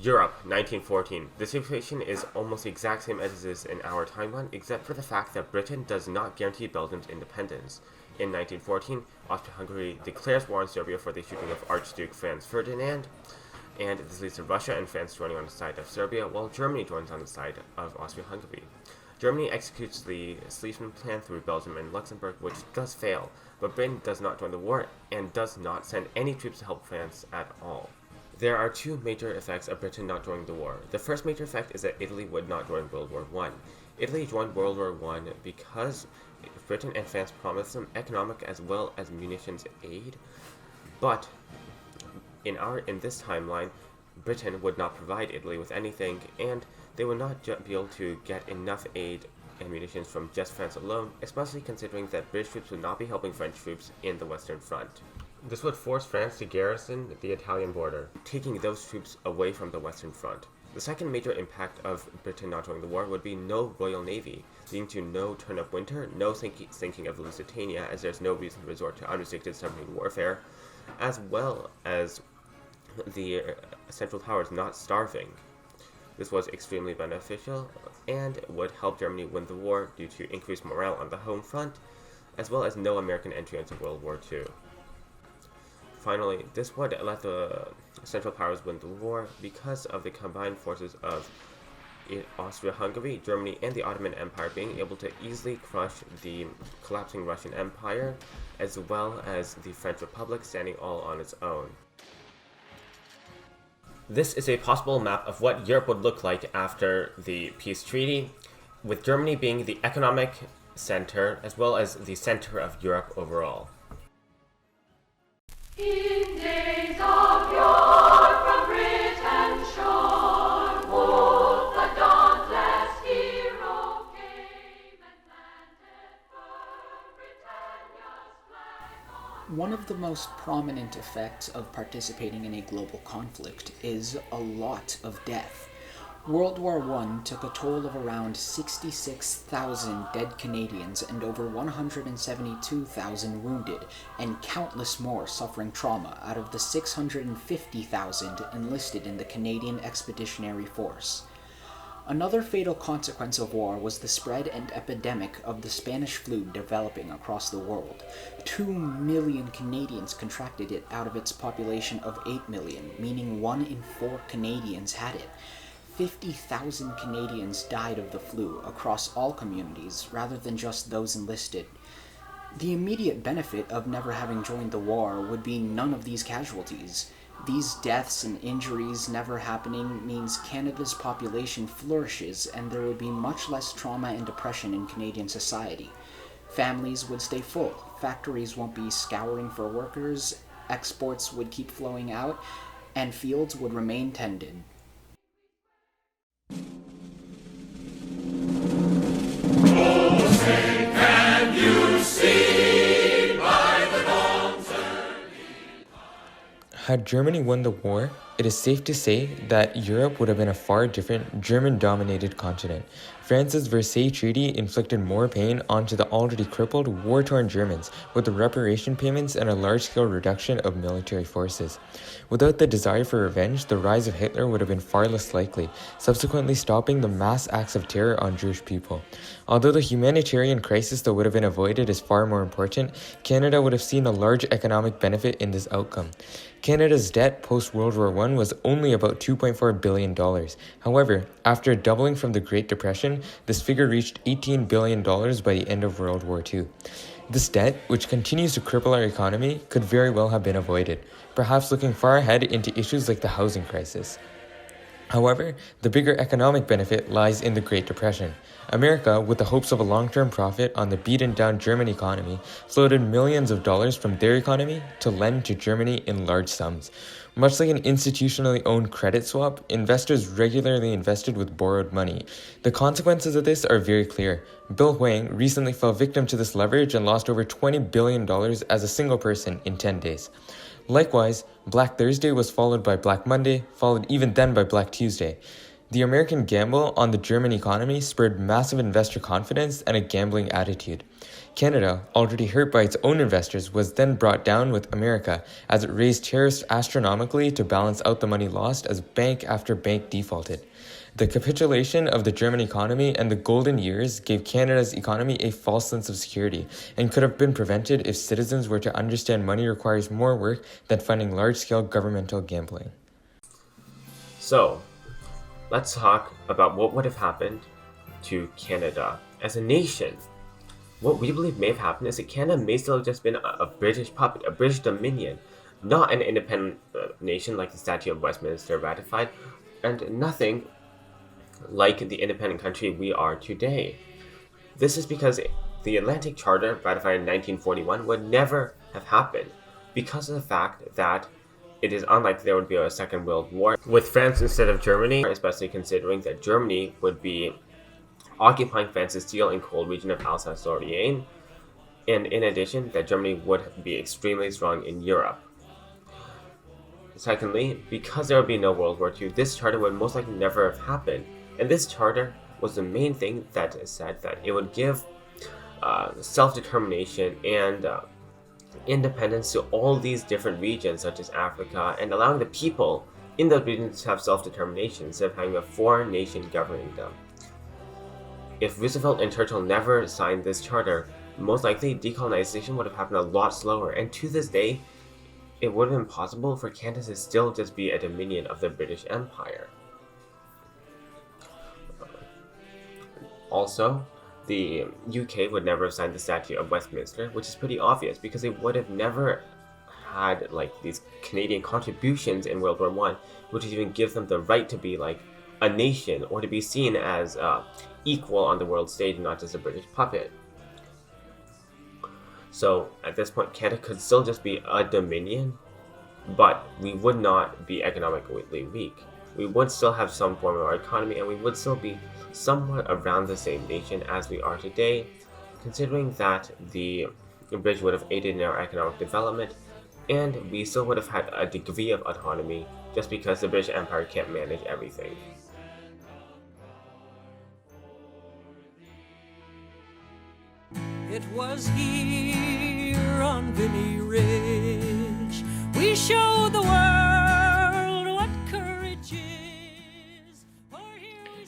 Europe, 1914. The situation is almost the exact same as it is in our timeline, except for the fact that Britain does not guarantee Belgium's independence. In 1914, Austria-Hungary declares war on Serbia for the shooting of Archduke Franz Ferdinand, and this leads to Russia and France joining on the side of Serbia, while Germany joins on the side of Austria-Hungary. Germany executes the Schleswig Plan through Belgium and Luxembourg, which does fail, but Britain does not join the war and does not send any troops to help France at all. There are two major effects of Britain not joining the war. The first major effect is that Italy would not join World War I. Italy joined World War I because Britain and France promised them economic as well as munitions aid, but in this timeline, Britain would not provide Italy with anything, and they would not be able to get enough aid and munitions from just France alone, especially considering that British troops would not be helping French troops in the Western Front. This would force France to garrison the Italian border, taking those troops away from the Western Front. The second major impact of Britain not joining the war would be no Royal Navy, leading to no turn-up winter, no sinking of Lusitania, as there's no reason to resort to unrestricted submarine warfare, as well as the Central Powers not starving. This was extremely beneficial and would help Germany win the war due to increased morale on the home front, as well as no American entry into World War II. Finally, this would let the Central Powers win the war because of the combined forces of Austria-Hungary, Germany, and the Ottoman Empire being able to easily crush the collapsing Russian Empire, as well as the French Republic standing all on its own. This is a possible map of what Europe would look like after the peace treaty, with Germany being the economic center as well as the center of Europe overall. In days of yore from Britain's shore, Wolfe the dauntless hero came and planted firm Britannia's flag on. One of the most prominent effects of participating in a global conflict is a lot of death. World War I took a toll of around 66,000 dead Canadians and over 172,000 wounded, and countless more suffering trauma out of the 650,000 enlisted in the Canadian Expeditionary Force. Another fatal consequence of war was the spread and epidemic of the Spanish flu developing across the world. 2 million Canadians contracted it out of its population of 8 million, meaning 1 in 4 Canadians had it. 50,000 Canadians died of the flu across all communities rather than just those enlisted. The immediate benefit of never having joined the war would be none of these casualties. These deaths and injuries never happening means Canada's population flourishes and there would be much less trauma and depression in Canadian society. Families would stay full, factories won't be scouring for workers, exports would keep flowing out, and fields would remain tended. Had Germany won the war, it is safe to say that Europe would have been a far different German-dominated continent. France's Versailles Treaty inflicted more pain onto the already crippled, war-torn Germans, with the reparation payments and a large-scale reduction of military forces. Without the desire for revenge, the rise of Hitler would have been far less likely, subsequently stopping the mass acts of terror on Jewish people. Although the humanitarian crisis that would have been avoided is far more important, Canada would have seen a large economic benefit in this outcome. Canada's debt post-World War I was only about $2.4 billion. However, after doubling from the Great Depression, this figure reached $18 billion by the end of World War II. This debt, which continues to cripple our economy, could very well have been avoided, perhaps looking far ahead into issues like the housing crisis. However, the bigger economic benefit lies in the Great Depression. America, with the hopes of a long-term profit on the beaten-down German economy, floated millions of dollars from their economy to lend to Germany in large sums. Much like an institutionally owned credit swap, investors regularly invested with borrowed money. The consequences of this are very clear. Bill Hwang recently fell victim to this leverage and lost over $20 billion as a single person in 10 days. Likewise, Black Thursday was followed by Black Monday, followed even then by Black Tuesday. The American gamble on the German economy spurred massive investor confidence and a gambling attitude. Canada, already hurt by its own investors, was then brought down with America as it raised tariffs astronomically to balance out the money lost as bank after bank defaulted. The capitulation of the German economy and the golden years gave Canada's economy a false sense of security and could have been prevented if citizens were to understand money requires more work than funding large-scale governmental gambling. So, let's talk about what would have happened to Canada as a nation. What we believe may have happened is that Canada may still have just been a British puppet, a British dominion, not an independent nation like the Statute of Westminster ratified, and nothing like the independent country we are today. This is because the Atlantic Charter, ratified in 1941, would never have happened because of the fact that it is unlikely there would be a Second World War with France instead of Germany, especially considering that Germany would be occupying France's steel and coal region of Alsace-Lorraine, and in addition, that Germany would be extremely strong in Europe. Secondly, because there would be no World War II, this charter would most likely never have happened, and this charter was the main thing that said that it would give self-determination and independence to all these different regions such as Africa, and allowing the people in those regions to have self-determination instead of having a foreign nation governing them. If Roosevelt and Churchill never signed this charter, most likely decolonization would have happened a lot slower, and to this day, it would have been possible for Canada to still just be a dominion of the British Empire. Also, the UK would never have signed the Statute of Westminster, which is pretty obvious because they would have never had like these Canadian contributions in World War I, which would even give them the right to be like a nation or to be seen as equal on the world stage and not just a British puppet. So at this point, Canada could still just be a dominion, but we would not be economically weak. We would still have some form of our economy, and we would still be somewhat around the same nation as we are today, considering that the British would have aided in our economic development, and we still would have had a degree of autonomy just because the British Empire can't manage everything. It was here on Vimy Ridge we showed the world what courage is.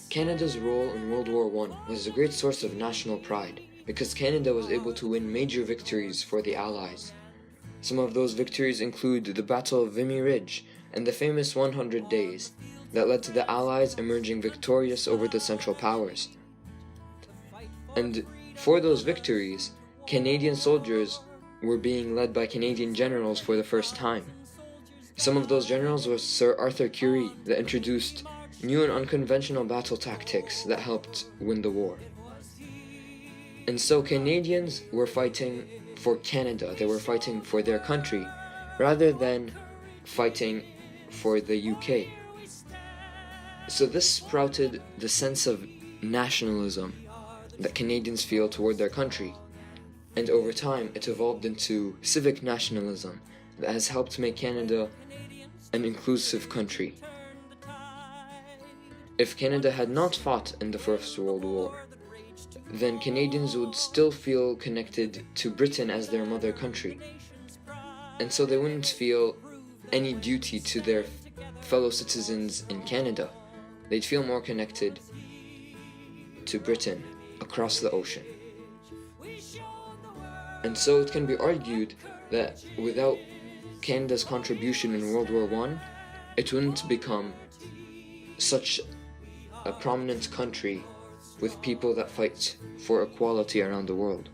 Canada's role in World War I was a great source of national pride because Canada was able to win major victories for the Allies. Some of those victories include the Battle of Vimy Ridge and the famous 100 Days that led to the Allies emerging victorious over the Central Powers. And for those victories, Canadian soldiers were being led by Canadian generals for the first time. Some of those generals were Sir Arthur Currie that introduced new and unconventional battle tactics that helped win the war. And so Canadians were fighting for Canada, they were fighting for their country, rather than fighting for the UK. So this sprouted the sense of nationalism that Canadians feel toward their country, and over time it evolved into civic nationalism that has helped make Canada an inclusive country. If Canada had not fought in the First World War, then Canadians would still feel connected to Britain as their mother country, and so they wouldn't feel any duty to their fellow citizens in Canada. They'd feel more connected to Britain across the ocean. And so it can be argued that without Canada's contribution in World War I, it wouldn't become such a prominent country with people that fight for equality around the world.